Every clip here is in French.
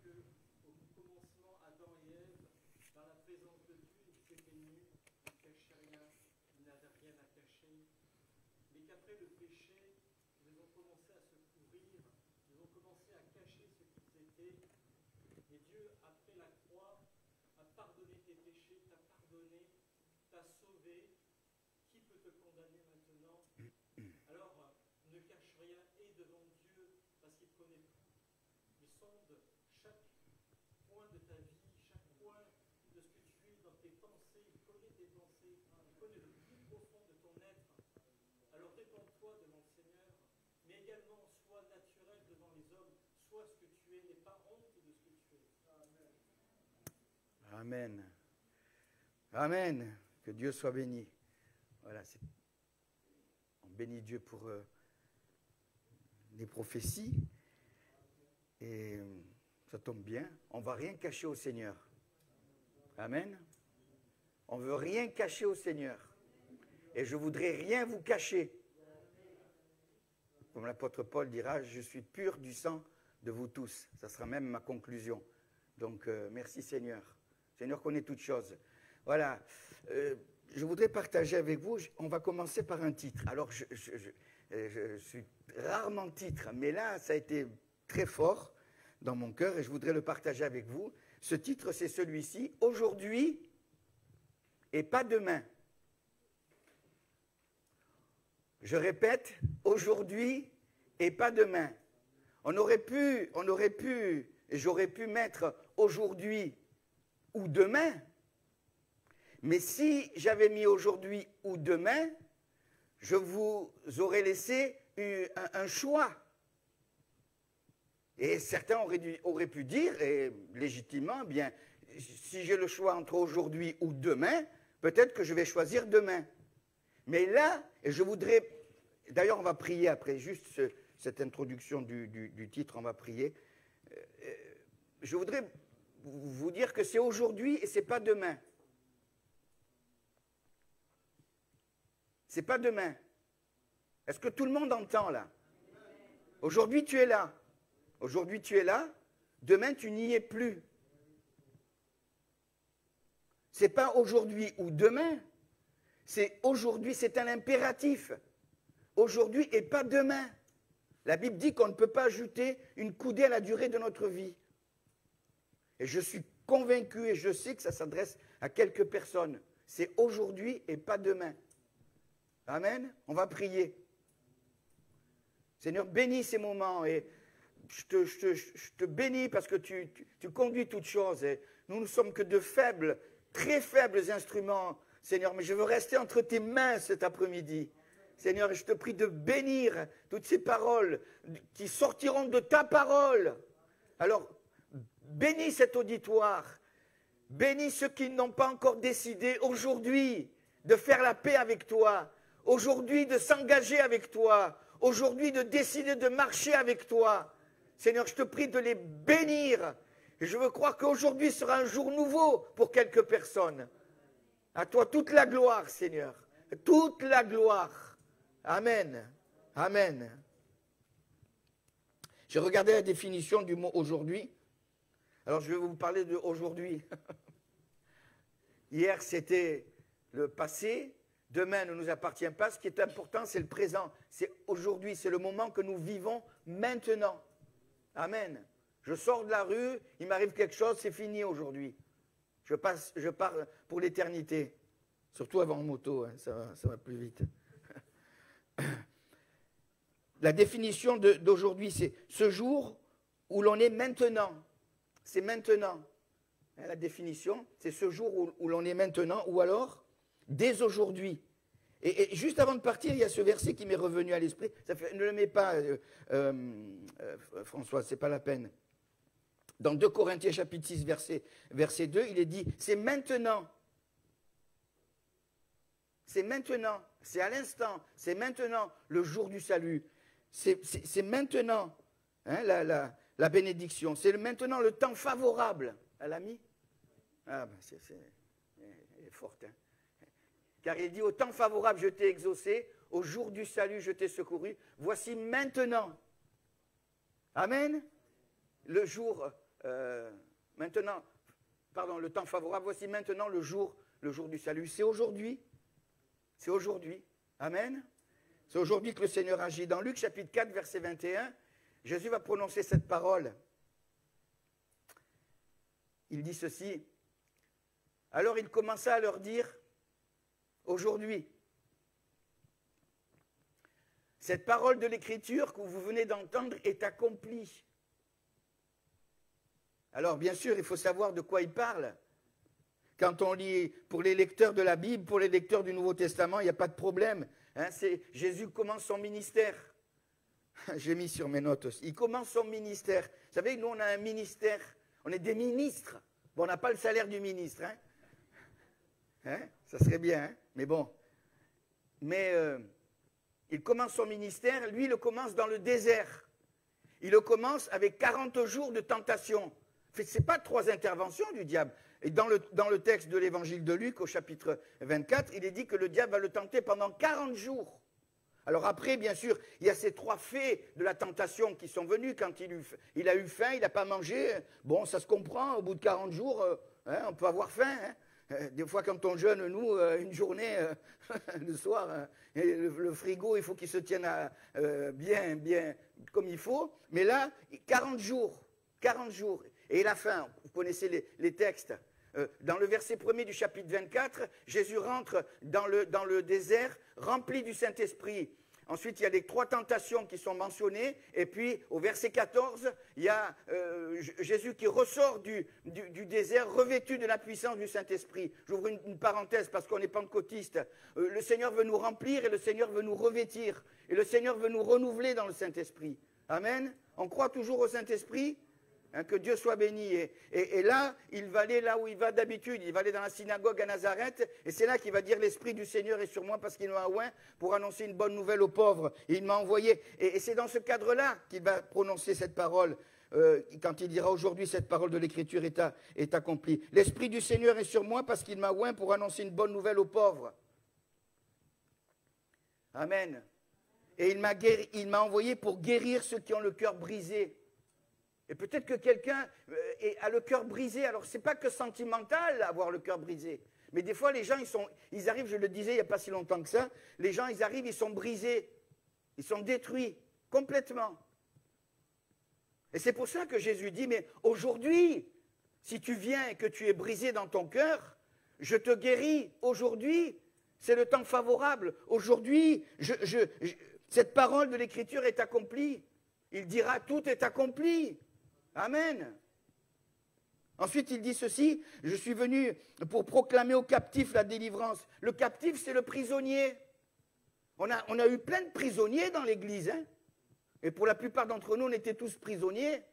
commencement, Adam et Ève, dans la présence de Dieu, ils étaient nus, ils ne cachaient rien, ils n'avaient rien à cacher. Mais qu'après le péché, ils ont commencé à se couvrir, ils ont commencé à cacher ce qu'ils étaient. Et Dieu, après la croix, a pardonné tes péchés, t'a pardonné, t'a sauvé. Qui peut te condamner maintenant? Alors, ne cache rien et devant Dieu, parce qu'il connaît tout. Il sonde chaque point de ta vie, chaque point de ce que tu es dans tes pensées. Il connaît tes pensées, il connaît le plus profond de ton être. Alors réponds-toi devant le Seigneur, mais également sois naturel devant les hommes, sois ce que tu es, n'aie pas honte de ce que tu es. Amen. Amen. Que Dieu soit béni. Voilà, on bénit Dieu pour les prophéties. Et ça tombe bien. On ne va rien cacher au Seigneur. Amen. On ne veut rien cacher au Seigneur. Et je ne voudrais rien vous cacher. Comme l'apôtre Paul dira, je suis pur du sang de vous tous. Ça sera même ma conclusion. Donc, merci Seigneur. Seigneur connaît toutes choses. Voilà. Je voudrais partager avec vous, on va commencer par un titre. Alors, je suis rarement titre, mais là, ça a été très fort dans mon cœur et je voudrais le partager avec vous. Ce titre, c'est celui-ci, Aujourd'hui et pas demain. Je répète, aujourd'hui et pas demain. On aurait pu, j'aurais pu mettre aujourd'hui ou demain. Mais si j'avais mis aujourd'hui ou demain, je vous aurais laissé un choix. Et certains auraient pu dire, et légitimement, bien, si j'ai le choix entre aujourd'hui ou demain, peut-être que je vais choisir demain. Mais là, et je voudrais, d'ailleurs on va prier après, juste cette introduction du titre, on va prier. Je voudrais vous dire que c'est aujourd'hui et ce n'est pas demain. C'est pas demain. Est-ce que tout le monde entend là? Aujourd'hui, tu es là. Aujourd'hui, tu es là. Demain, tu n'y es plus. C'est pas aujourd'hui ou demain. C'est aujourd'hui, c'est un impératif. Aujourd'hui et pas demain. La Bible dit qu'on ne peut pas ajouter une coudée à la durée de notre vie. Et je suis convaincu et je sais que ça s'adresse à quelques personnes. C'est aujourd'hui et pas demain. Amen. On va prier. Seigneur, bénis ces moments et je te bénis parce que tu conduis toutes choses. Et nous ne sommes que de faibles, très faibles instruments, Seigneur. Mais je veux rester entre tes mains cet après-midi. Seigneur, et je te prie de bénir toutes ces paroles qui sortiront de ta parole. Alors, bénis cet auditoire. Bénis ceux qui n'ont pas encore décidé aujourd'hui de faire la paix avec toi. Aujourd'hui, de s'engager avec toi. Aujourd'hui, de décider de marcher avec toi. Seigneur, je te prie de les bénir. Et je veux croire qu'aujourd'hui sera un jour nouveau pour quelques personnes. À toi toute la gloire, Seigneur. Toute la gloire. Amen. Amen. J'ai regardé la définition du mot aujourd'hui. Alors, je vais vous parler de aujourd'hui. Hier, c'était le passé. Demain ne nous appartient pas. Ce qui est important, c'est le présent. C'est aujourd'hui, c'est le moment que nous vivons maintenant. Amen. Je sors de la rue, il m'arrive quelque chose, c'est fini aujourd'hui. Je pars pour l'éternité. Surtout avant moto, hein, ça va plus vite. La définition d'aujourd'hui, c'est ce jour où l'on est maintenant. C'est maintenant. Hein, la définition, c'est ce jour où l'on est maintenant, ou alors dès aujourd'hui. Et juste avant de partir, il y a ce verset qui m'est revenu à l'esprit. Ne le mets pas, François, c'est pas la peine. Dans 2 Corinthiens chapitre 6, verset 2, il est dit, c'est maintenant. C'est maintenant. C'est à l'instant. C'est maintenant le jour du salut. C'est maintenant hein, la bénédiction. C'est maintenant le temps favorable. Elle a mis? Ah ben elle est forte. Hein. Car il dit, au temps favorable, je t'ai exaucé, au jour du salut, je t'ai secouru. Voici maintenant. Amen. Le jour maintenant, pardon, le temps favorable, voici maintenant le jour du salut. C'est aujourd'hui. C'est aujourd'hui. Amen. C'est aujourd'hui que le Seigneur agit. Dans Luc chapitre 4, verset 21, Jésus va prononcer cette parole. Il dit ceci. Alors il commença à leur dire, aujourd'hui, cette parole de l'Écriture que vous venez d'entendre est accomplie. Alors bien sûr, il faut savoir de quoi il parle. Quand on lit pour les lecteurs de la Bible, pour les lecteurs du Nouveau Testament, il n'y a pas de problème. Hein, Jésus commence son ministère. J'ai mis sur mes notes aussi. Il commence son ministère. Vous savez, nous on a un ministère. On est des ministres. Bon, on n'a pas le salaire du ministre. Hein, ça serait bien, hein, mais bon. Mais il commence son ministère. Lui, il le commence dans le désert. Il le commence avec 40 jours de tentation. Ce n'est pas 3 interventions du diable. Et dans le texte de l'évangile de Luc, au chapitre 24, il est dit que le diable va le tenter pendant 40 jours. Alors après, bien sûr, il y a ces 3 faits de la tentation qui sont venus. Quand il a eu faim, il n'a pas mangé. Bon, ça se comprend, au bout de 40 jours, hein, on peut avoir faim. Hein. Des fois, quand on jeûne, nous, une journée, le soir, le frigo, il faut qu'il se tienne bien comme il faut. Mais là, 40 jours. Et la fin, vous connaissez les textes. Dans le verset 1er du chapitre 24, Jésus rentre dans le désert rempli du Saint-Esprit. Ensuite, il y a les 3 tentations qui sont mentionnées. Et puis, au verset 14, il y a Jésus qui ressort du désert revêtu de la puissance du Saint-Esprit. J'ouvre une parenthèse parce qu'on est pentecôtiste. Le Seigneur veut nous remplir et le Seigneur veut nous revêtir. Et le Seigneur veut nous renouveler dans le Saint-Esprit. Amen. On croit toujours au Saint-Esprit. Hein, que Dieu soit béni. Et là, il va aller là où il va d'habitude. Il va aller dans la synagogue à Nazareth. Et c'est là qu'il va dire, l'Esprit du Seigneur est sur moi parce qu'il m'a oint pour annoncer une bonne nouvelle aux pauvres. Et il m'a envoyé. Et c'est dans ce cadre-là qu'il va prononcer cette parole. Quand il dira aujourd'hui, cette parole de l'Écriture est accomplie. L'Esprit du Seigneur est sur moi parce qu'il m'a oint pour annoncer une bonne nouvelle aux pauvres. Amen. Et il m'a envoyé pour guérir ceux qui ont le cœur brisé. Et peut-être que quelqu'un a le cœur brisé. Alors, ce n'est pas que sentimental, avoir le cœur brisé. Mais des fois, les gens, ils arrivent, je le disais il n'y a pas si longtemps que ça, les gens, ils arrivent, ils sont brisés. Ils sont détruits, complètement. Et c'est pour ça que Jésus dit, mais aujourd'hui, si tu viens et que tu es brisé dans ton cœur, je te guéris. Aujourd'hui, c'est le temps favorable. Aujourd'hui, cette parole de l'Écriture est accomplie. Il dira, tout est accompli. Amen. Ensuite, il dit ceci, je suis venu pour proclamer aux captifs la délivrance. Le captif, c'est le prisonnier. On a eu plein de prisonniers dans l'Église. Hein, et pour la plupart d'entre nous, on était tous prisonniers.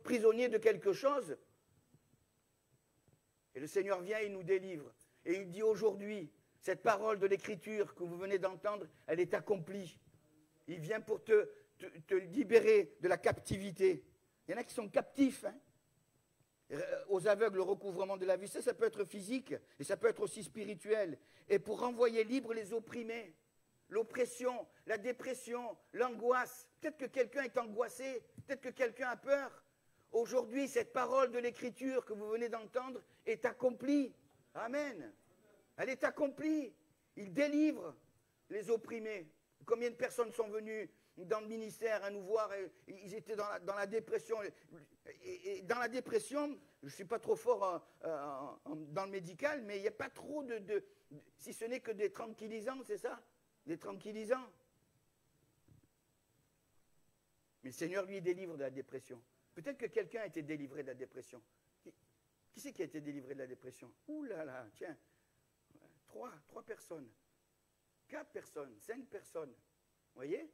Prisonniers de quelque chose. Et le Seigneur vient et nous délivre. Et il dit aujourd'hui, cette parole de l'Écriture que vous venez d'entendre, elle est accomplie. Il vient pour te libérer de la captivité. Il y en a qui sont captifs. Hein. Aux aveugles, le recouvrement de la vue, ça peut être physique et ça peut être aussi spirituel. Et pour renvoyer libre les opprimés, l'oppression, la dépression, l'angoisse. Peut-être que quelqu'un est angoissé, peut-être que quelqu'un a peur. Aujourd'hui, cette parole de l'Écriture que vous venez d'entendre est accomplie. Amen. Elle est accomplie. Il délivre les opprimés. Combien de personnes sont venues dans le ministère à nous voir, ils étaient dans la dépression. Et dans la dépression, je ne suis pas trop fort dans le médical, mais il n'y a pas trop si ce n'est que des tranquillisants, c'est ça? Des tranquillisants. Mais le Seigneur, lui, délivre de la dépression. Peut-être que quelqu'un a été délivré de la dépression. Qui c'est qui a été délivré de la dépression? Ouh là là, tiens, 3 personnes, 4 personnes, 5 personnes. Vous voyez?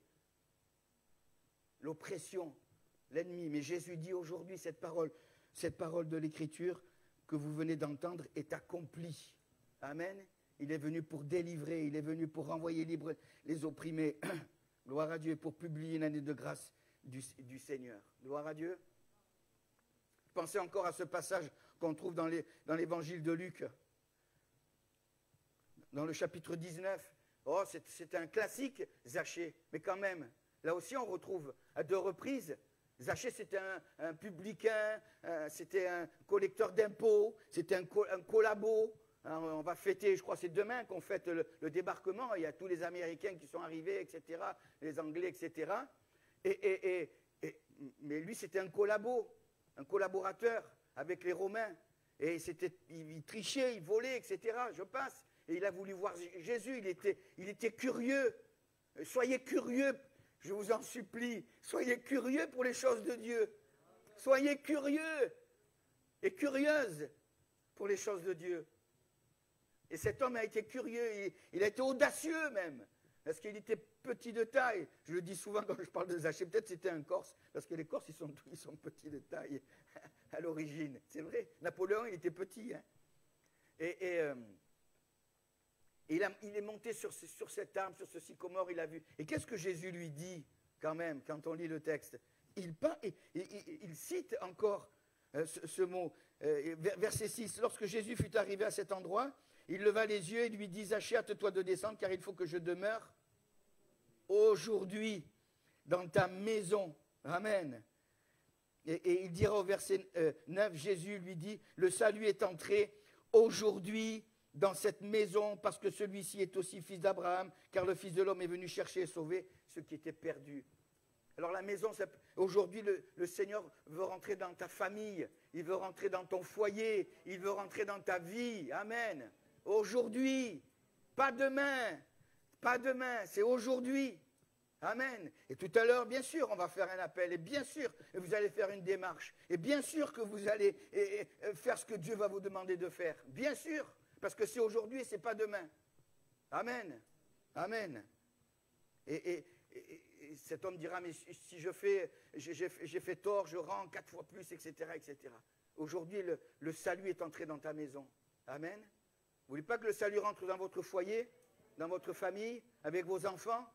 L'oppression, l'ennemi. Mais Jésus dit aujourd'hui, cette parole de l'Écriture que vous venez d'entendre est accomplie. Amen. Il est venu pour délivrer, il est venu pour renvoyer libre les opprimés. Gloire à Dieu, pour publier une année de grâce du Seigneur. Gloire à Dieu. Pensez encore à ce passage qu'on trouve dans l'évangile de Luc, dans le chapitre 19. Oh, c'est un classique, Zachée, mais quand même, là aussi on retrouve à 2 reprises Zachée, c'était un publicain, c'était un collecteur d'impôts, c'était un collabo. Alors, on va fêter, je crois que c'est demain qu'on fête le débarquement. Il y a tous les Américains qui sont arrivés, etc., les Anglais, etc. Mais lui, c'était un collabo, un collaborateur avec les Romains. Et il trichait, il volait, etc., je passe. Et il a voulu voir Jésus, il était curieux. Soyez curieux, je vous en supplie. Soyez curieux pour les choses de Dieu. Soyez curieux et curieuse pour les choses de Dieu. Et cet homme a été curieux, il a été audacieux même. Parce qu'il était petit de taille. Je le dis souvent quand je parle de Zachée, peut-être c'était un Corse, parce que les Corses, ils sont petits de taille à l'origine. C'est vrai, Napoléon, il était petit. Hein. Il est monté sur cet arbre, sur ce sycomore, il a vu. Et qu'est-ce que Jésus lui dit, quand même, quand on lit le texte? Il cite encore ce mot, verset 6. Lorsque Jésus fut arrivé à cet endroit, il leva les yeux et lui dit, Zachée, hâte-toi de descendre, car il faut que je demeure aujourd'hui dans ta maison. Amen. Et il dira au verset 9, Jésus lui dit, le salut est entré aujourd'hui dans cette maison, parce que celui-ci est aussi fils d'Abraham, car le Fils de l'homme est venu chercher et sauver ce qui était perdu. Alors la maison, aujourd'hui le Seigneur veut rentrer dans ta famille, il veut rentrer dans ton foyer, il veut rentrer dans ta vie. Amen. Aujourd'hui, pas demain, c'est aujourd'hui. Amen. Et tout à l'heure, bien sûr, on va faire un appel, et bien sûr, vous allez faire une démarche, et bien sûr que vous allez faire ce que Dieu va vous demander de faire. Bien sûr, parce que c'est aujourd'hui et ce n'est pas demain. Amen. Amen. Et cet homme dira, mais si j'ai fait tort, je rends 4 fois plus, etc., etc. Aujourd'hui, le salut est entré dans ta maison. Amen. Vous ne voulez pas que le salut rentre dans votre foyer, dans votre famille, avec vos enfants?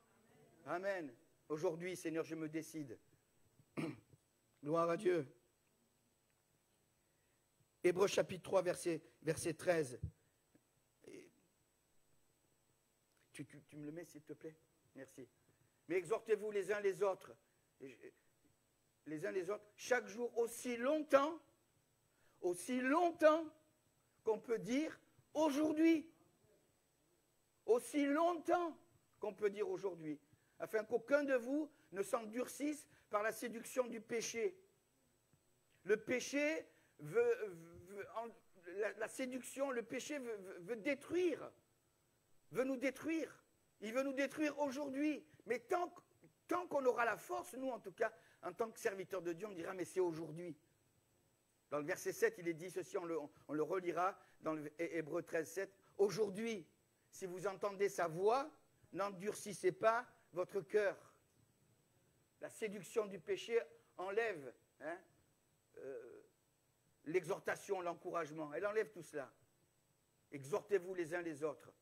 Amen. Aujourd'hui, Seigneur, je me décide. Gloire à Dieu. Hébreux chapitre 3, verset 13. Tu me le mets, s'il te plaît? Merci. Mais exhortez-vous les uns les autres, chaque jour, aussi longtemps qu'on peut dire aujourd'hui. Aussi longtemps qu'on peut dire aujourd'hui. Afin qu'aucun de vous ne s'endurcisse par la séduction du péché. Le péché la séduction, le péché veut détruire, veut nous détruire. Il veut nous détruire aujourd'hui. Mais tant qu'on aura la force, nous en tout cas, en tant que serviteurs de Dieu, on dira, mais c'est aujourd'hui. Dans le verset 7, il est dit ceci, on le relira dans Hébreux 13, 7. Aujourd'hui, si vous entendez sa voix, n'endurcissez pas votre cœur. La séduction du péché enlève l'exhortation, l'encouragement. Elle enlève tout cela. Exhortez-vous les uns les autres.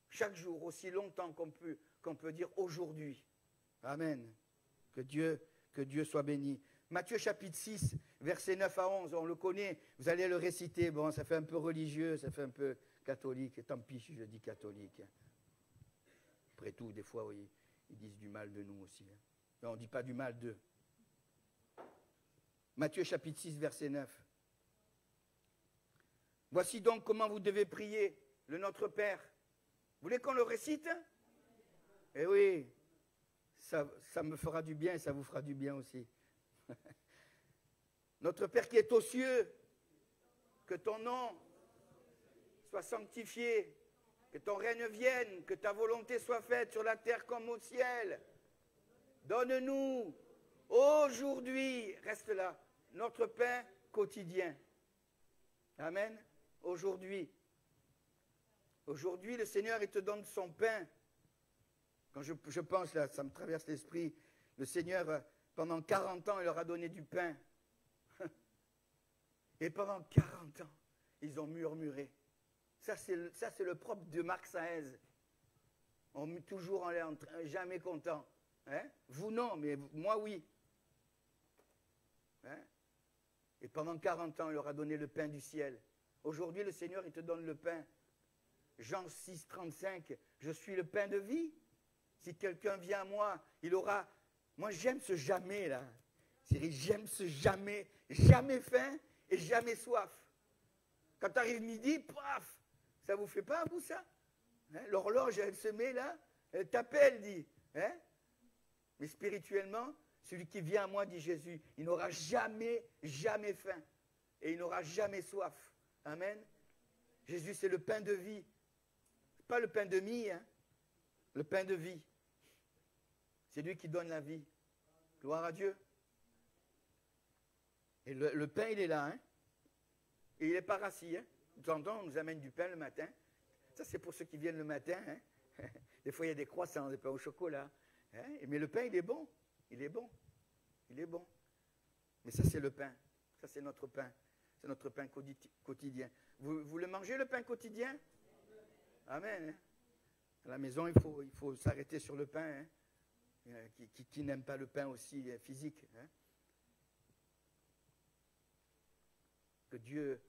Chaque jour, aussi longtemps qu'on peut dire aujourd'hui. Amen. Que Dieu soit béni. Matthieu chapitre 6, versets 9 à 11, on le connaît, vous allez le réciter. Bon, ça fait un peu religieux, ça fait un peu catholique. Tant pis si je dis catholique. Après tout, des fois, oui, ils disent du mal de nous aussi. Mais on ne dit pas du mal d'eux. Matthieu chapitre 6, verset 9. Voici donc comment vous devez prier le Notre Père. Vous voulez qu'on le récite? Eh oui, ça me fera du bien et ça vous fera du bien aussi. Notre Père qui est aux cieux, que ton nom soit sanctifié, que ton règne vienne, que ta volonté soit faite sur la terre comme au ciel. Donne-nous aujourd'hui, reste là, notre pain quotidien. Amen. Aujourd'hui. Aujourd'hui, le Seigneur, il te donne son pain. Quand je pense, là, ça me traverse l'esprit, le Seigneur, pendant 40 ans, il leur a donné du pain. Et pendant 40 ans, ils ont murmuré. Ça, c'est le propre de Marc Saez. Toujours en l'air, jamais content. Hein? Vous non, mais moi oui. Hein? Et pendant 40 ans, il leur a donné le pain du ciel. Aujourd'hui, le Seigneur, il te donne le pain. Jean 6, 35, je suis le pain de vie. Si quelqu'un vient à moi, il aura... Moi, j'aime ce jamais, là. Cyril, j'aime ce jamais, jamais faim et jamais soif. Quand tu arrives midi, paf, ça vous fait pas à vous ça? Hein, l'horloge, elle se met là, elle t'appelle, dit. Hein? Mais spirituellement, celui qui vient à moi, dit Jésus, il n'aura jamais, jamais faim. Et il n'aura jamais soif. Amen. Jésus, c'est le pain de vie. Pas le pain de mie, hein? Le pain de vie. C'est lui qui donne la vie. Gloire à Dieu. Et le pain, il est là. Hein? Et il n'est pas rassis. Hein? De temps en temps, on nous amène du pain le matin. Ça, c'est pour ceux qui viennent le matin. Hein? Des fois, il y a des croissants, des pains au chocolat. Hein? Mais le pain, il est bon. Il est bon. Il est bon. Mais ça, c'est le pain. Ça, c'est notre pain. C'est notre pain quotidien. Vous le mangez, le pain quotidien? Amen. Hein? À la maison, il faut s'arrêter sur le pain. Hein? Qui n'aime pas le pain aussi physique. Hein? Que Dieu,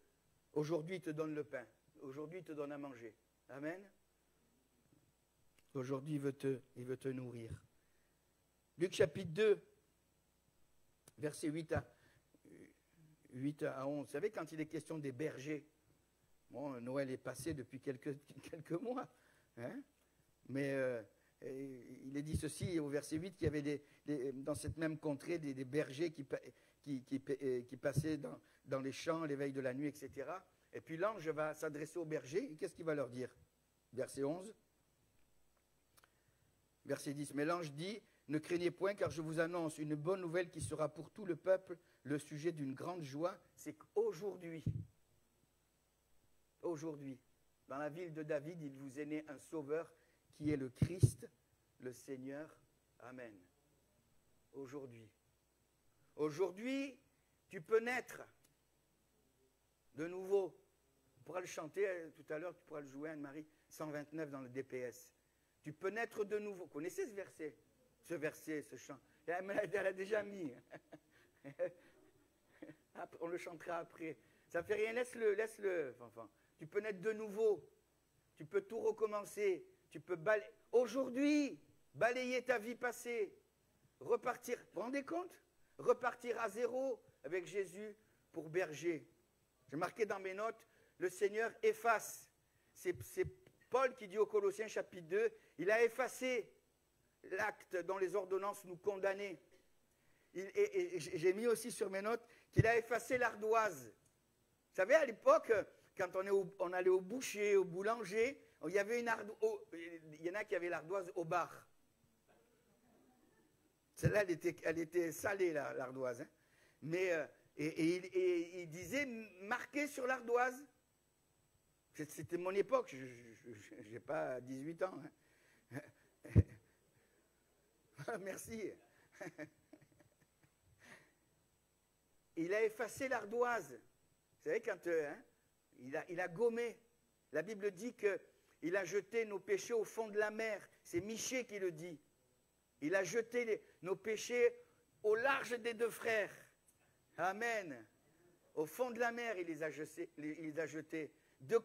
aujourd'hui, te donne le pain. Aujourd'hui, te donne à manger. Amen. Aujourd'hui, il veut te nourrir. Luc chapitre 2, versets 8 à 11. Vous savez, quand il est question des bergers, bon, Noël est passé depuis quelques mois, hein? Mais il est dit ceci au verset 8, qu'il y avait dans cette même contrée des bergers qui passaient dans les champs, les veilles de la nuit, etc. Et puis l'ange va s'adresser aux bergers, et qu'est-ce qu'il va leur dire? Verset 11. Verset 10, mais l'ange dit, ne craignez point, car je vous annonce une bonne nouvelle qui sera pour tout le peuple le sujet d'une grande joie, c'est qu'aujourd'hui, dans la ville de David, il vous est né un sauveur qui est le Christ, le Seigneur. Amen. Aujourd'hui. Aujourd'hui, tu peux naître de nouveau. Tu pourras le chanter tout à l'heure, tu pourras le jouer, Anne-Marie, 129 dans le DPS. Tu peux naître de nouveau. Vous connaissez ce verset? Ce chant. Elle a déjà mis. On le chantera après. Ça fait rien, laisse-le, enfant. Tu peux naître de nouveau. Tu peux tout recommencer. Tu peux aujourd'hui, balayer ta vie passée. Repartir, vous vous rendez compte? Repartir à zéro avec Jésus pour berger. J'ai marqué dans mes notes, le Seigneur efface. C'est Paul qui dit aux Colossiens chapitre 2, il a effacé l'acte dont les ordonnances nous condamnaient. Et j'ai mis aussi sur mes notes qu'il a effacé l'ardoise. Vous savez, à l'époque, quand on allait au boucher, au boulanger, il y avait il y en a qui avaient l'ardoise au bar. Celle-là, elle était salée, l'ardoise. Hein. Mais, il disait, marqué sur l'ardoise. C'était mon époque, je n'ai pas 18 ans. Hein. Merci. Il a effacé l'ardoise. Vous savez, quand il a gommé. La Bible dit qu'il a jeté nos péchés au fond de la mer. C'est Michée qui le dit. Il a jeté nos péchés au large des deux frères. Amen. Au fond de la mer, il les a jetés. 2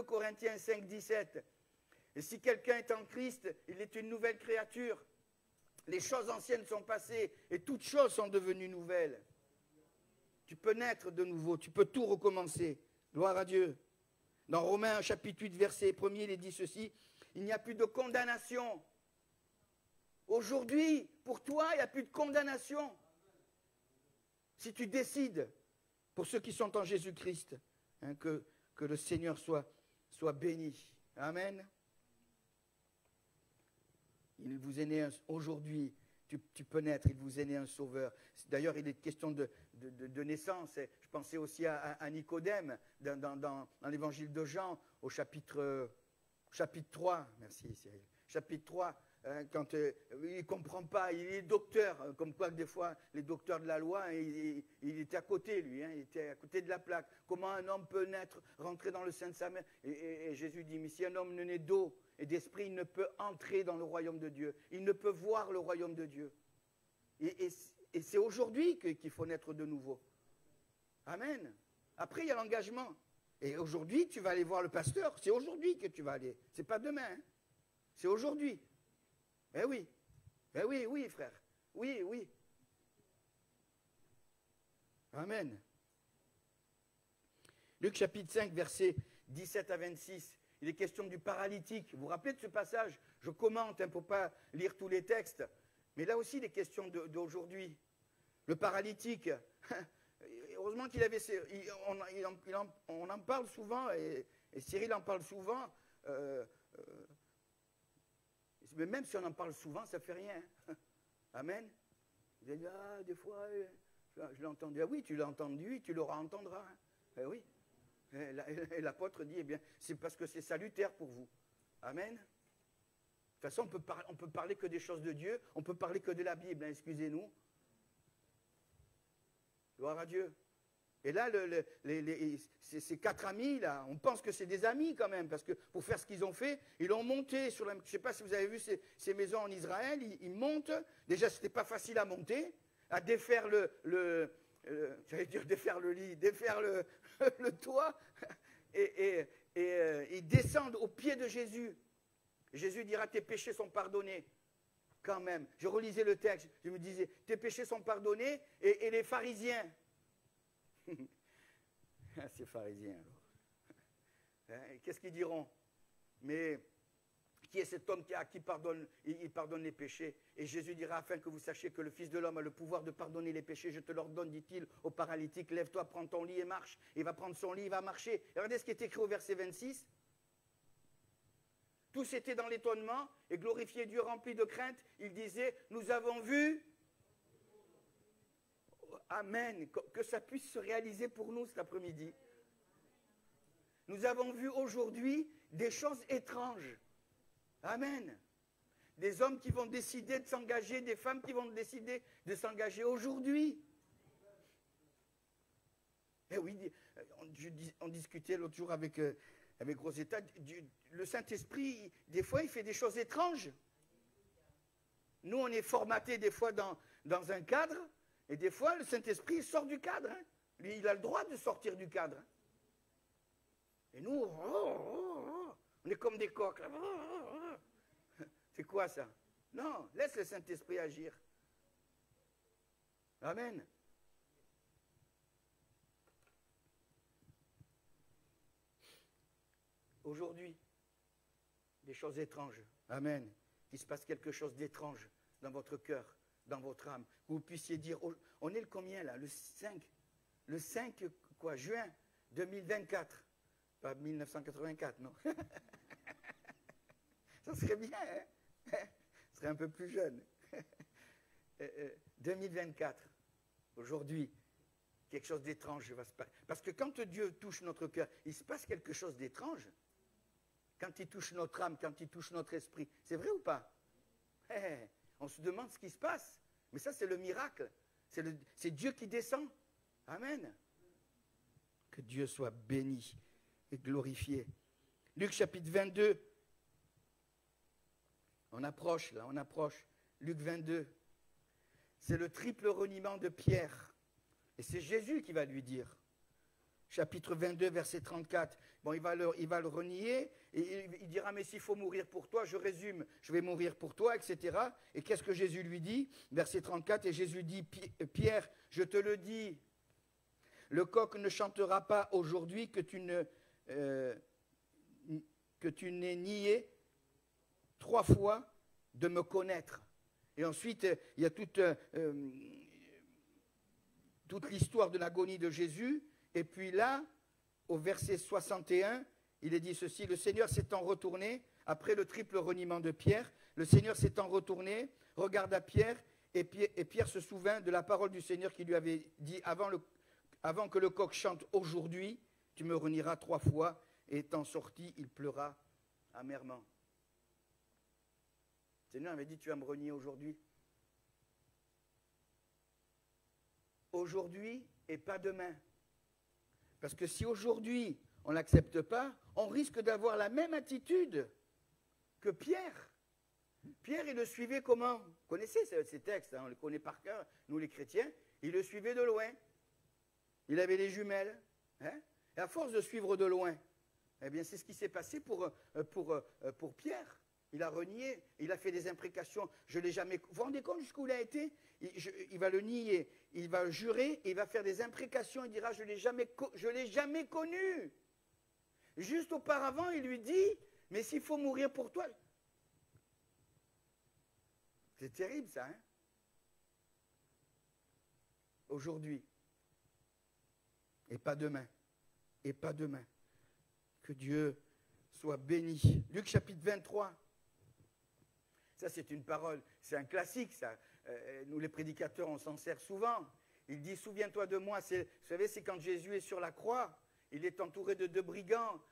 Corinthiens 5, 17. Et si quelqu'un est en Christ, il est une nouvelle créature. Les choses anciennes sont passées et toutes choses sont devenues nouvelles. Tu peux naître de nouveau, tu peux tout recommencer. Gloire à Dieu. Dans Romains chapitre 8, verset 1er, il est dit ceci, il n'y a plus de condamnation. Aujourd'hui, pour toi, il n'y a plus de condamnation. Si tu décides, pour ceux qui sont en Jésus-Christ, hein, que le Seigneur soit béni. Amen. Il vous est né aujourd'hui, tu peux naître, il vous est né un sauveur. D'ailleurs, il est question de naissance. Je pensais aussi à Nicodème dans l'évangile de Jean, au chapitre 3. Merci Cyril. Chapitre 3, quand il ne comprend pas, il est docteur, comme quoi des fois les docteurs de la loi, il était à côté lui, hein, il était à côté de la plaque. Comment un homme peut naître, rentrer dans le sein de sa mère? Et Jésus dit, mais si un homme ne naît d'eau et d'esprit, il ne peut entrer dans le royaume de Dieu. Il ne peut voir le royaume de Dieu. Et c'est aujourd'hui qu'il faut naître de nouveau. Amen. Après, il y a l'engagement. Et aujourd'hui, tu vas aller voir le pasteur. C'est aujourd'hui que tu vas aller. Ce n'est pas demain. Hein. C'est aujourd'hui. Eh oui. Eh oui, oui, frère. Oui, oui. Amen. Luc chapitre 5, versets 17 à 26. Il est question du paralytique. Vous vous rappelez de ce passage? Je commente pour ne pas lire tous les textes. Mais là aussi, les questions d'aujourd'hui. Le paralytique, heureusement qu'il avait... On en parle souvent, et Cyril en parle souvent. Mais même si on en parle souvent, ça ne fait rien. Amen. Vous avez dit, des fois, je l'ai entendu. Ah oui, tu l'as entendu, tu l'auras entendra. Eh oui. Et l'apôtre dit, eh bien, c'est parce que c'est salutaire pour vous. Amen. De toute façon, on peut parler que des choses de Dieu, on peut parler que de la Bible, hein, excusez-nous. Gloire à Dieu. Et là, ces 4 amis, là, on pense que c'est des amis quand même, parce que pour faire ce qu'ils ont fait, ils l'ont monté sur la... Je ne sais pas si vous avez vu ces maisons en Israël, ils montent. Déjà, ce n'était pas facile à monter, à défaire j'allais dire défaire le lit, défaire le toit, et ils descendent au pied de Jésus. Jésus dira, tes péchés sont pardonnés. Quand même, je relisais le texte, je me disais, tes péchés sont pardonnés, et les pharisiens, ces pharisiens alors, qu'est-ce qu'ils diront? Mais qui est cet homme à qui il pardonne les péchés? Et Jésus dira, afin que vous sachiez que le Fils de l'homme a le pouvoir de pardonner les péchés, je te l'ordonne, dit-il au paralytique, lève-toi, prends ton lit et marche. Il va prendre son lit, il va marcher. Et regardez ce qui est écrit au verset 26. Tous étaient dans l'étonnement et glorifiaient Dieu rempli de crainte. Ils disaient, nous avons vu... Amen. Que ça puisse se réaliser pour nous cet après-midi. Nous avons vu aujourd'hui des choses étranges. Amen. Des hommes qui vont décider de s'engager, des femmes qui vont décider de s'engager aujourd'hui. Eh oui, on discutait l'autre jour avec Rosetta. Le Saint-Esprit, des fois, il fait des choses étranges. Nous, on est formatés des fois dans un cadre, et des fois, le Saint-Esprit sort du cadre. Hein. Lui, il a le droit de sortir du cadre. Et nous, on est comme des coqs. C'est quoi ça? Non, laisse le Saint-Esprit agir. Amen. Aujourd'hui, des choses étranges. Amen. Qu'il se passe quelque chose d'étrange dans votre cœur, dans votre âme. Que vous puissiez dire, on est le combien là? Le 5. Le 5 quoi? Juin 2024. Pas 1984, non. Ça serait bien, hein? Ce serait un peu plus jeune. 2024. Aujourd'hui, quelque chose d'étrange va se passer. Parce que quand Dieu touche notre cœur, il se passe quelque chose d'étrange. Quand il touche notre âme, quand il touche notre esprit. C'est vrai ou pas? On se demande ce qui se passe. Mais ça, c'est le miracle. C'est Dieu qui descend. Amen. Que Dieu soit béni et glorifié. Luc chapitre 22. On approche, là, on approche. Luc 22. C'est le triple reniement de Pierre. Et c'est Jésus qui va lui dire. Chapitre 22, verset 34. Bon, il va le renier, et il dira, mais s'il faut mourir pour toi, je résume, je vais mourir pour toi, etc. Et qu'est-ce que Jésus lui dit? Verset 34, et Jésus dit, Pierre, je te le dis, le coq ne chantera pas aujourd'hui que tu n'aies nié 3 fois de me connaître. Et ensuite, il y a toute l'histoire de l'agonie de Jésus. Et puis là, au verset 61, il est dit ceci, le Seigneur s'étant retourné, après le triple reniement de Pierre, le Seigneur s'étant retourné, regarda Pierre, et Pierre se souvint de la parole du Seigneur qui lui avait dit, avant que le coq chante aujourd'hui, tu me renieras 3 fois, et étant sorti, il pleura amèrement. Le Seigneur avait dit, tu vas me renier aujourd'hui. Aujourd'hui et pas demain. Parce que si aujourd'hui, on ne l'accepte pas, on risque d'avoir la même attitude que Pierre. Pierre, il le suivait comment? Vous connaissez ces textes, hein, on les connaît par cœur, nous les chrétiens. Il le suivait de loin. Il avait les jumelles. Hein, et à force de suivre de loin, eh bien, c'est ce qui s'est passé pour Pierre. Il a renié, il a fait des imprécations. Je l'ai jamais. Vous vous rendez compte jusqu'où il a été? Il va le nier, il va jurer, et il va faire des imprécations. Il dira, je l'ai jamais connu. Juste auparavant, il lui dit, mais s'il faut mourir pour toi. C'est terrible ça, hein? Aujourd'hui. Et pas demain. Et pas demain. Que Dieu soit béni. Luc chapitre 23. Ça, c'est une parole, c'est un classique, ça. Nous, les prédicateurs, on s'en sert souvent. Il dit, souviens-toi de moi. Vous savez, c'est quand Jésus est sur la croix. Il est entouré de deux brigands.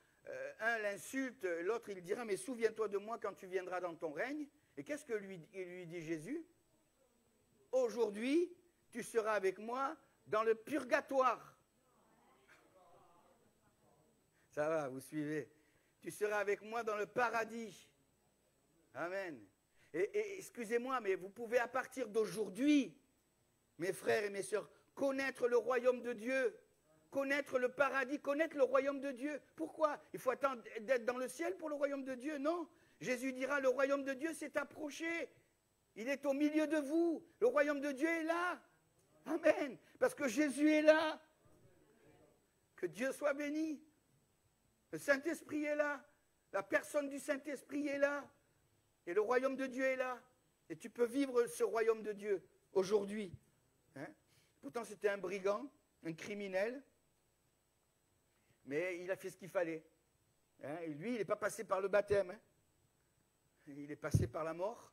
Un l'insulte, l'autre, il dira, mais souviens-toi de moi quand tu viendras dans ton règne. Et qu'est-ce que lui dit Jésus? Aujourd'hui, tu seras avec moi dans le purgatoire. Ça va, vous suivez. Tu seras avec moi dans le paradis. Amen. Et excusez-moi, mais vous pouvez à partir d'aujourd'hui, mes frères et mes sœurs, connaître le royaume de Dieu, connaître le paradis, connaître le royaume de Dieu. Pourquoi? Il faut attendre d'être dans le ciel pour le royaume de Dieu? Non. Jésus dira, le royaume de Dieu s'est approché. Il est au milieu de vous. Le royaume de Dieu est là. Amen. Parce que Jésus est là. Que Dieu soit béni. Le Saint-Esprit est là. La personne du Saint-Esprit est là. Et le royaume de Dieu est là. Et tu peux vivre ce royaume de Dieu aujourd'hui. Hein? Pourtant, c'était un brigand, un criminel. Mais il a fait ce qu'il fallait. Hein? Et lui, il n'est pas passé par le baptême. Hein? Il est passé par la mort.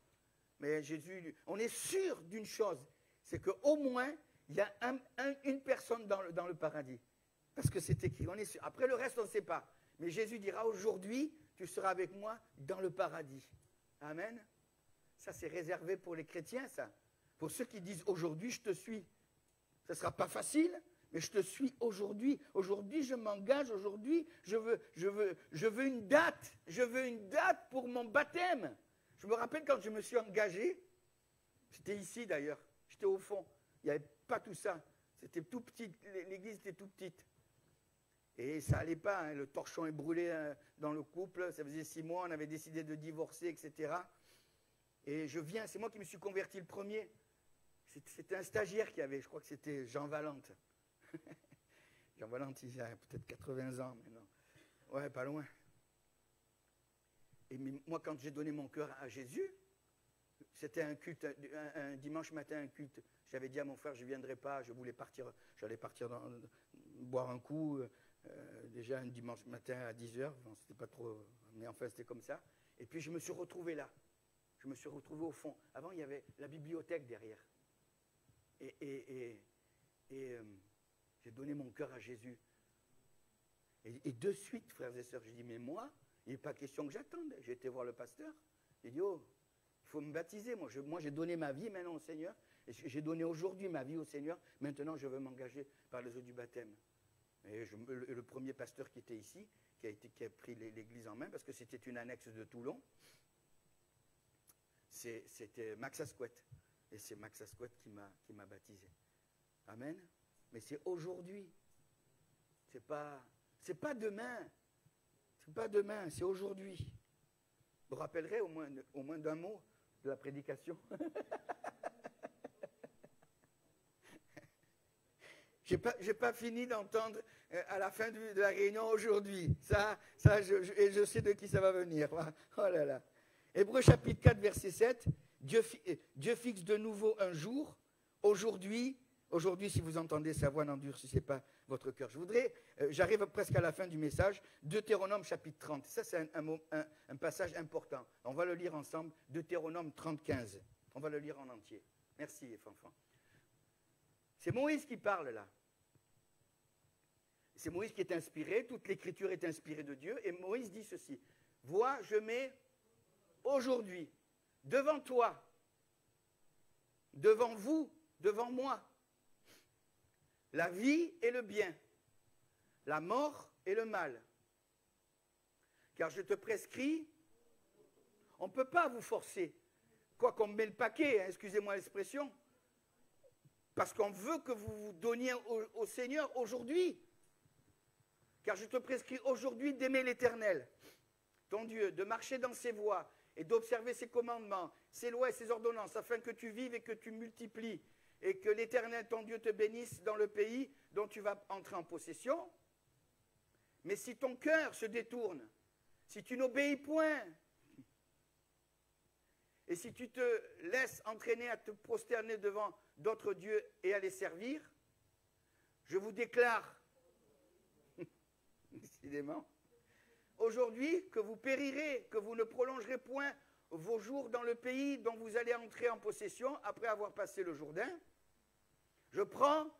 Mais Jésus, on est sûr d'une chose. C'est qu'au moins, il y a une personne dans le paradis. Parce que c'est écrit. On est sûr. Après, le reste, on ne sait pas. Mais Jésus dira, aujourd'hui, tu seras avec moi dans le paradis. Amen. Ça, c'est réservé pour les chrétiens, ça. Pour ceux qui disent, aujourd'hui, je te suis. Ce ne sera pas facile, mais je te suis aujourd'hui. Aujourd'hui, je m'engage. Aujourd'hui, je veux une date. Je veux une date pour mon baptême. Je me rappelle quand je me suis engagé. C'était ici, d'ailleurs. J'étais au fond. Il n'y avait pas tout ça. C'était tout petit. L'église était tout petite. Et ça n'allait pas, hein. Le torchon est brûlé dans le couple, ça faisait 6 mois, on avait décidé de divorcer, etc. Et je viens, c'est moi qui me suis converti le premier. C'était un stagiaire qui avait, je crois que c'était Jean Valente. Jean Valente, il a peut-être 80 ans maintenant. Ouais, pas loin. Et moi, quand j'ai donné mon cœur à Jésus, c'était un culte, un dimanche matin, un culte. J'avais dit à mon frère, je ne viendrai pas, j'allais partir boire un coup. Déjà un dimanche matin à 10h, bon, c'était pas trop, mais enfin c'était comme ça. Et puis je me suis retrouvé là, je me suis retrouvé au fond. Avant il y avait la bibliothèque derrière. Et j'ai donné mon cœur à Jésus. Et de suite, frères et sœurs, j'ai dit, mais moi, il n'est pas question que j'attende. J'ai été voir le pasteur, j'ai dit, oh, il faut me baptiser. Moi j'ai donné ma vie maintenant au Seigneur. Et j'ai donné aujourd'hui ma vie au Seigneur. Maintenant je veux m'engager par les eaux du baptême. Et le premier pasteur qui était ici, qui a pris l'église en main, parce que c'était une annexe de Toulon, c'était Max Asquette. Et c'est Max Asquette qui m'a baptisé. Amen. Mais c'est aujourd'hui. C'est pas demain. C'est pas demain, c'est aujourd'hui. Vous vous rappellerez au moins d'un mot de la prédication. Je n'ai pas fini d'entendre à la fin de la réunion aujourd'hui. Je sais de qui ça va venir. Oh là là. Hébreux chapitre 4, verset 7. Dieu fixe de nouveau un jour. Aujourd'hui, si vous entendez sa voix, n'endurcissez pas votre cœur. J'arrive presque à la fin du message. Deutéronome chapitre 30. Ça, c'est un passage important. On va le lire ensemble. Deutéronome 30, 15. On va le lire en entier. Merci, Fanfan. C'est Moïse qui parle là. C'est Moïse qui est inspiré, toute l'écriture est inspirée de Dieu, et Moïse dit ceci, « Vois, je mets aujourd'hui devant toi, devant vous, devant moi, la vie et le bien, la mort et le mal. Car je te prescris, on ne peut pas vous forcer, quoi qu'on met le paquet, hein, excusez-moi l'expression, parce qu'on veut que vous vous donniez au Seigneur aujourd'hui. Car je te prescris aujourd'hui d'aimer l'Éternel, ton Dieu, de marcher dans ses voies et d'observer ses commandements, ses lois et ses ordonnances, afin que tu vives et que tu multiplies, et que l'Éternel, ton Dieu, te bénisse dans le pays dont tu vas entrer en possession. Mais si ton cœur se détourne, si tu n'obéis point, et si tu te laisses entraîner à te prosterner devant d'autres dieux et à les servir, je vous déclare, décidément, aujourd'hui que vous périrez, que vous ne prolongerez point vos jours dans le pays dont vous allez entrer en possession après avoir passé le Jourdain. Je prends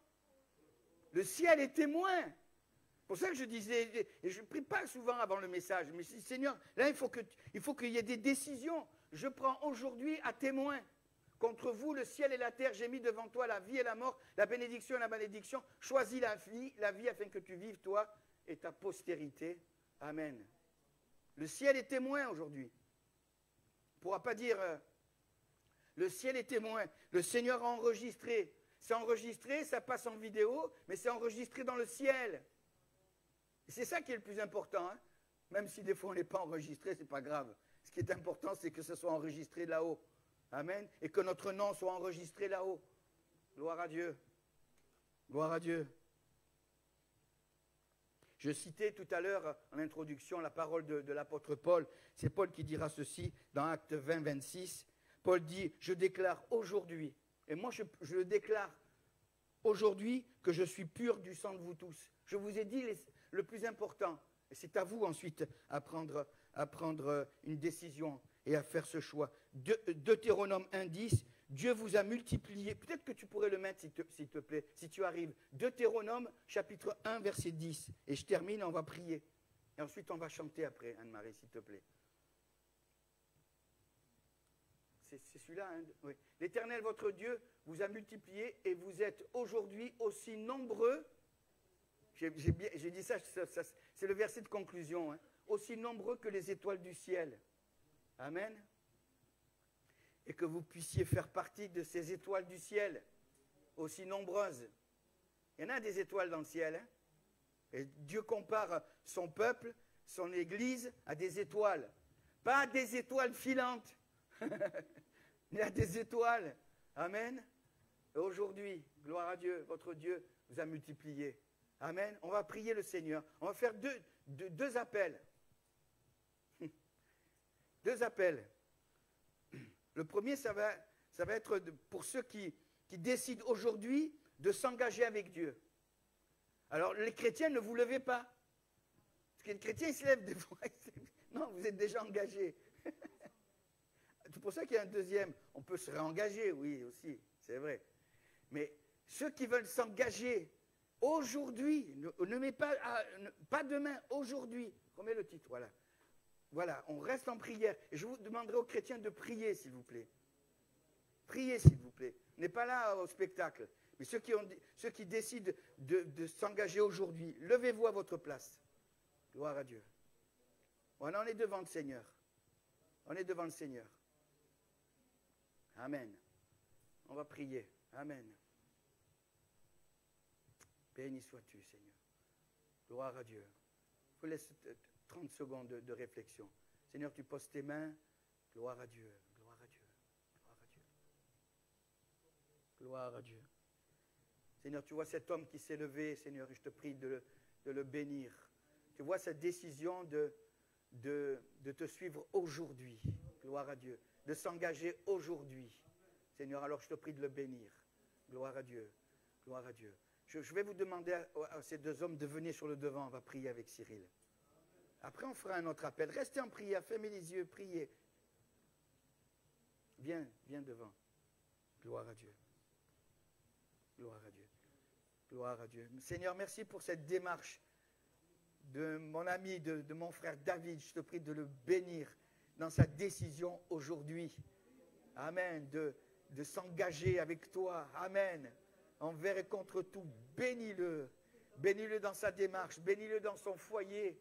le ciel est témoin. C'est pour ça que je disais, et je ne prie pas souvent avant le message, mais je dis, Seigneur, là il faut qu'il y ait des décisions. Je prends aujourd'hui à témoin. Contre vous, le ciel et la terre, j'ai mis devant toi la vie et la mort, la bénédiction et la malédiction. Choisis la vie afin que tu vives, toi et ta postérité. Amen. Le ciel est témoin aujourd'hui. On ne pourra pas dire, le ciel est témoin. Le Seigneur a enregistré. C'est enregistré, ça passe en vidéo, mais c'est enregistré dans le ciel. Et c'est ça qui est le plus important. Hein. Même si des fois on n'est pas enregistré, ce n'est pas grave. Ce qui est important, c'est que ce soit enregistré là-haut. Amen. Et que notre nom soit enregistré là-haut. Gloire à Dieu. Gloire à Dieu. Je citais tout à l'heure en introduction la parole de l'apôtre Paul. C'est Paul qui dira ceci dans Actes 20, 26. Paul dit, je déclare aujourd'hui, et moi je le déclare aujourd'hui que je suis pur du sang de vous tous. Je vous ai dit le plus important. Et c'est à vous ensuite à prendre une décision et à faire ce choix. Deutéronome 1, 10, Dieu vous a multiplié. Peut-être que tu pourrais le mettre s'il te plaît, si tu arrives. Deutéronome chapitre 1, verset 10. Et je termine, on va prier. Et ensuite on va chanter après, Anne-Marie, s'il te plaît. C'est celui-là, hein? Oui. L'Éternel, votre Dieu, vous a multiplié et vous êtes aujourd'hui aussi nombreux. J'ai dit ça, c'est le verset de conclusion. Hein? Aussi nombreux que les étoiles du ciel. Amen. Et que vous puissiez faire partie de ces étoiles du ciel, aussi nombreuses. Il y en a des étoiles dans le ciel. Hein? Et Dieu compare son peuple, son Église, à des étoiles. Pas des étoiles filantes. Il y a des étoiles. Amen. Et aujourd'hui, gloire à Dieu, votre Dieu vous a multiplié. Amen. On va prier le Seigneur. On va faire deux appels. Deux appels. Le premier, ça va être pour ceux qui décident aujourd'hui de s'engager avec Dieu. Alors, les chrétiens, ne vous levez pas. Parce que les chrétiens, ils se lèvent des fois. Non, vous êtes déjà engagés. C'est pour ça qu'il y a un deuxième. On peut se réengager, oui, aussi, c'est vrai. Mais ceux qui veulent s'engager aujourd'hui, ne mets pas demain, aujourd'hui. Remets le titre, voilà. Voilà, on reste en prière. Et je vous demanderai aux chrétiens de prier, s'il vous plaît. Priez, s'il vous plaît. On n'est pas là au spectacle. Mais ceux qui décident de s'engager aujourd'hui, levez-vous à votre place. Gloire à Dieu. Voilà, on est devant le Seigneur. On est devant le Seigneur. Amen. On va prier. Amen. Béni sois-tu, Seigneur. Gloire à Dieu. Je vous laisse 30 secondes de réflexion. Seigneur, tu poses tes mains. Gloire à Dieu. Gloire à Dieu. Gloire à Dieu. Gloire à Dieu. Seigneur, tu vois cet homme qui s'est levé, Seigneur, et je te prie de le bénir. Tu vois cette décision de te suivre aujourd'hui. Gloire à Dieu. De s'engager aujourd'hui. Seigneur, alors je te prie de le bénir. Gloire à Dieu. Gloire à Dieu. Je vais vous demander à ces deux hommes de venir sur le devant. On va prier avec Cyril. Après, on fera un autre appel. Restez en prière. Fermez les yeux. Priez. Viens devant. Gloire à Dieu. Gloire à Dieu. Gloire à Dieu. Seigneur, merci pour cette démarche de mon ami, de mon frère David. Je te prie de le bénir dans sa décision aujourd'hui. Amen. De s'engager avec toi. Amen. Envers et contre tout. Bénis-le. Bénis-le dans sa démarche. Bénis-le dans son foyer.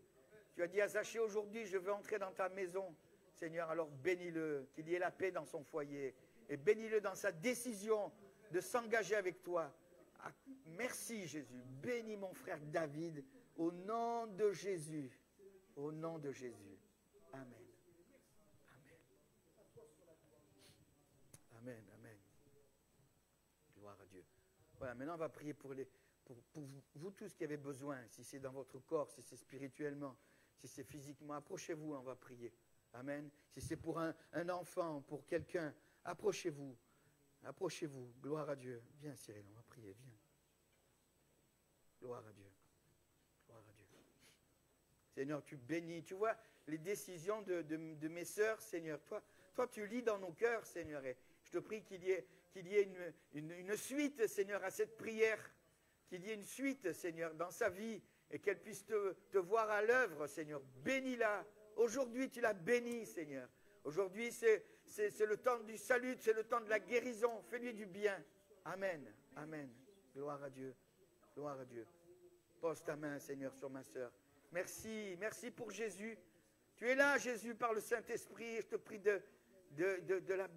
Tu as dit à Zachée aujourd'hui, je veux entrer dans ta maison. Seigneur, alors bénis-le. Qu'il y ait la paix dans son foyer. Et bénis-le dans sa décision de s'engager avec toi. Ah, merci Jésus. Bénis mon frère David. Au nom de Jésus. Au nom de Jésus. Amen. Amen. Amen, amen. Gloire à Dieu. Voilà, maintenant on va prier pour vous tous qui avez besoin, si c'est dans votre corps, si c'est spirituellement, si c'est physiquement, approchez-vous, on va prier. Amen. Si c'est pour un enfant, pour quelqu'un, approchez-vous. Approchez-vous. Gloire à Dieu. Viens Cyril, on va prier, viens. Gloire à Dieu. Gloire à Dieu. Seigneur, tu bénis. Tu vois les décisions de mes sœurs, Seigneur. Toi, tu lis dans nos cœurs, Seigneur. Et je te prie qu'il y ait une suite, Seigneur, à cette prière. Qu'il y ait une suite, Seigneur, dans sa vie. Et qu'elle puisse te voir à l'œuvre, Seigneur. Bénis-la. Aujourd'hui, tu l'as bénie, Seigneur. Aujourd'hui, c'est le temps du salut, c'est le temps de la guérison. Fais-lui du bien. Amen. Amen. Gloire à Dieu. Gloire à Dieu. Pose ta main, Seigneur, sur ma sœur. Merci. Merci pour Jésus. Tu es là, Jésus, par le Saint-Esprit. Je te prie de la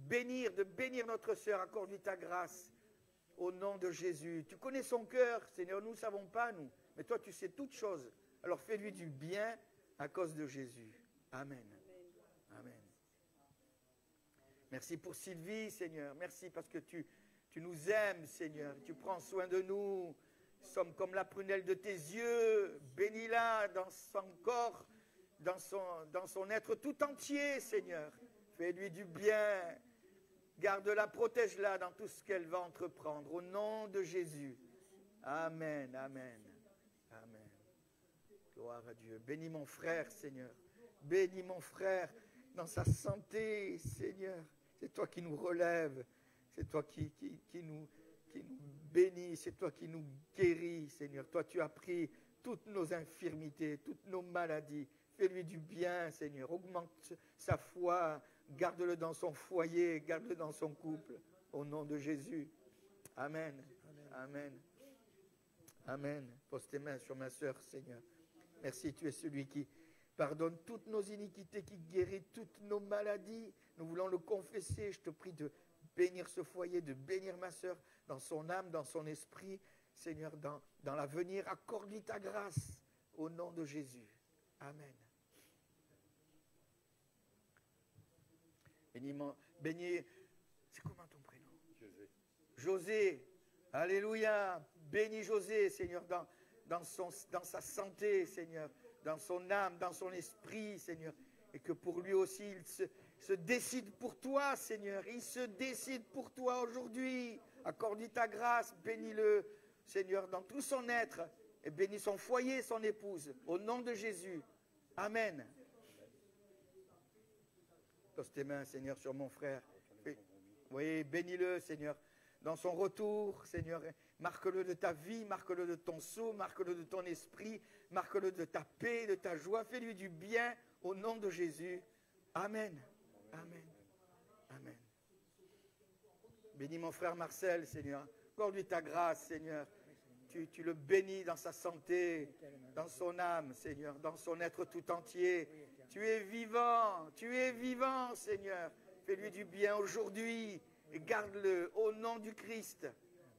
bénir, de bénir notre sœur. Accorde-lui ta grâce. Au nom de Jésus. Tu connais son cœur, Seigneur. Nous ne savons pas, nous. Mais toi, tu sais toutes choses. Alors fais-lui du bien à cause de Jésus. Amen. Amen. Merci pour Sylvie, Seigneur. Merci parce que tu nous aimes, Seigneur. Tu prends soin de nous. Nous sommes comme la prunelle de tes yeux. Bénis-la dans son corps, dans son être tout entier, Seigneur. Fais-lui du bien. Garde-la, protège-la dans tout ce qu'elle va entreprendre. Au nom de Jésus. Amen, amen, amen. Gloire à Dieu. Bénis mon frère, Seigneur. Bénis mon frère dans sa santé, Seigneur. C'est toi qui nous relèves. C'est toi qui nous bénis. C'est toi qui nous guéris, Seigneur. Toi, tu as pris toutes nos infirmités, toutes nos maladies. Fais-lui du bien, Seigneur. Augmente sa foi. Garde-le dans son foyer. Garde-le dans son couple. Au nom de Jésus. Amen. Amen. Amen. Pose tes mains sur ma sœur, Seigneur. Merci, tu es celui qui pardonne toutes nos iniquités, qui guérit toutes nos maladies. Nous voulons le confesser. Je te prie de bénir ce foyer, de bénir ma sœur dans son âme, dans son esprit. Seigneur, dans l'avenir, accorde-lui ta grâce au nom de Jésus. Amen. Bénis, c'est comment ton prénom? José. Alléluia. Bénis José, Seigneur, dans sa santé, Seigneur, dans son âme, dans son esprit, Seigneur. Et que pour lui aussi, il se décide pour toi, Seigneur. Il se décide pour toi aujourd'hui. Accorde-lui ta grâce. Bénis-le, Seigneur, dans tout son être. Et bénis son foyer, son épouse. Au nom de Jésus. Amen. Pose tes mains, Seigneur, sur mon frère. Oui, bénis-le, Seigneur. Dans son retour, Seigneur, marque-le de ta vie, marque-le de ton sceau, marque-le de ton esprit, marque-le de ta paix, de ta joie. Fais-lui du bien au nom de Jésus. Amen. Amen. Amen. Bénis mon frère Marcel, Seigneur. Accorde-lui ta grâce, Seigneur. Tu le bénis dans sa santé, dans son âme, Seigneur, dans son être tout entier. Tu es vivant, Seigneur. Fais-lui du bien aujourd'hui et garde-le au nom du Christ.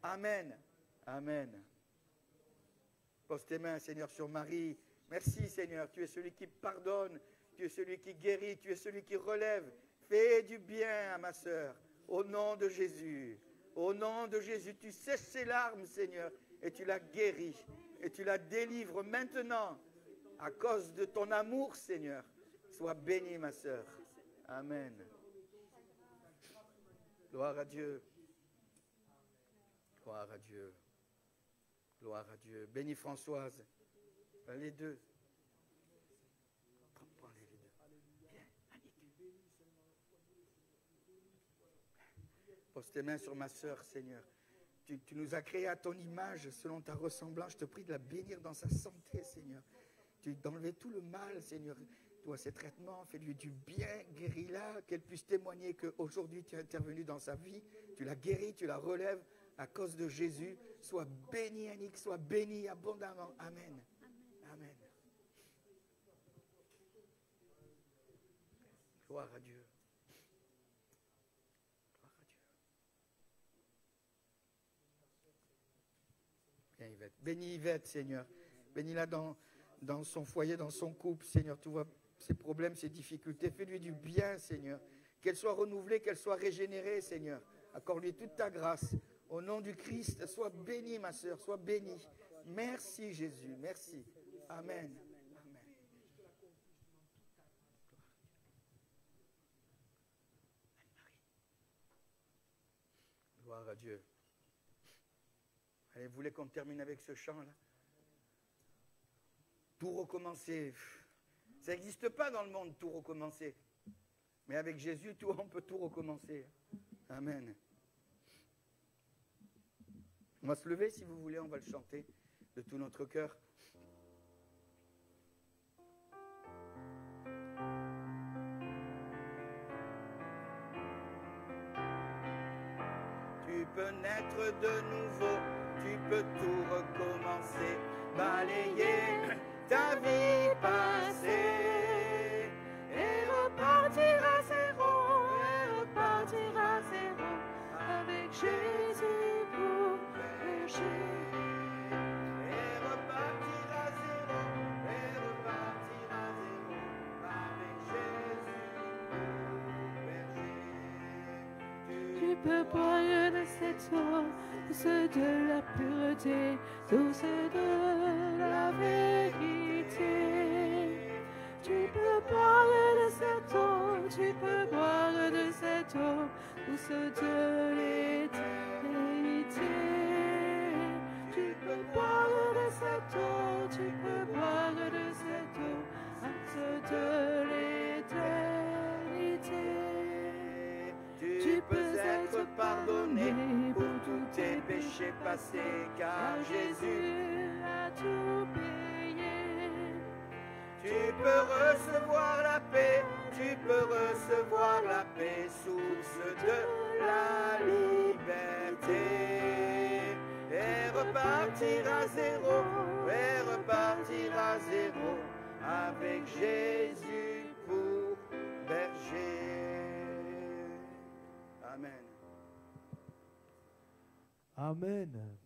Amen. Amen. Pose tes mains, Seigneur, sur Marie. Merci, Seigneur. Tu es celui qui pardonne. Tu es celui qui guérit. Tu es celui qui relève. Fais du bien à ma sœur. Au nom de Jésus. Au nom de Jésus, tu sèches ses larmes, Seigneur, et tu la guéris. Et tu la délivres maintenant à cause de ton amour, Seigneur. Sois bénie, ma sœur. Amen. Gloire à Dieu. Gloire à Dieu. Gloire à Dieu. Bénis Françoise. Les deux. Prends-les les deux. Viens, Annick. Pose tes mains sur ma sœur, Seigneur. Tu nous as créés à ton image, selon ta ressemblance. Je te prie de la bénir dans sa santé, Seigneur. D'enlever tout le mal, Seigneur. Toi, ces traitements, fais-lui du bien, guéris-la, qu'elle puisse témoigner qu'aujourd'hui tu es intervenu dans sa vie, tu la guéris, tu la relèves à cause de Jésus. Sois béni, Annick, sois béni abondamment. Amen. Amen. Gloire à Dieu. Gloire à Dieu. Bien, Yvette. Bénis Yvette, Seigneur. Bénis-la dans son foyer, dans son couple, Seigneur. Tu vois ses problèmes, ses difficultés. Fais-lui du bien, Seigneur. qu'elle soit renouvelée, qu'elle soit régénérée, Seigneur. Accorde-lui toute ta grâce. Au nom du Christ, sois bénie, ma sœur, sois bénie. Merci, Jésus, merci. Amen. Amen. Gloire à Dieu. Allez, vous voulez qu'on termine avec ce chant-là? Tout recommencer. Ça n'existe pas dans le monde, tout recommencer. Mais avec Jésus, on peut tout recommencer. Amen. On va se lever si vous voulez, on va le chanter de tout notre cœur. Tu peux naître de nouveau, tu peux tout recommencer, balayer ta vie passée et repartir à zéro, avec Jésus pour pécher. Et repartir à zéro, avec Jésus pour berger. Tu peux boire de cette eau, douce de la pureté, douce de la vérité. Tu peux boire de cette eau, tu peux boire de cette eau, douce de l'éternité. Tu peux boire de cette eau, tu peux boire de cette eau, douce de l'éternité. Tu peux être pardonné pour tous tes péchés passés, car Jésus a tout payé. Tu peux recevoir la paix, tu peux recevoir la paix, source de la liberté. Et repartir à zéro, avec Jésus pour berger. Amen. Amen.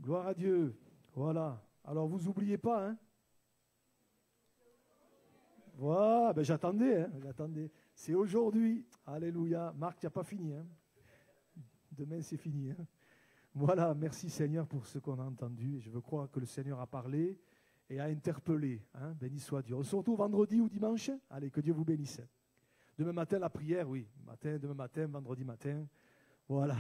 Gloire à Dieu. Voilà. Alors, vous n'oubliez pas, hein? Voilà, ben j'attendais. C'est aujourd'hui. Alléluia. Marc, tu n'as pas fini. Hein? Demain, c'est fini. Hein? Voilà, merci Seigneur pour ce qu'on a entendu. Je veux croire que le Seigneur a parlé et a interpellé. Hein? Béni soit Dieu. On se retrouve vendredi ou dimanche. Allez, que Dieu vous bénisse. Demain matin, la prière, oui. Demain matin, vendredi matin. Voilà.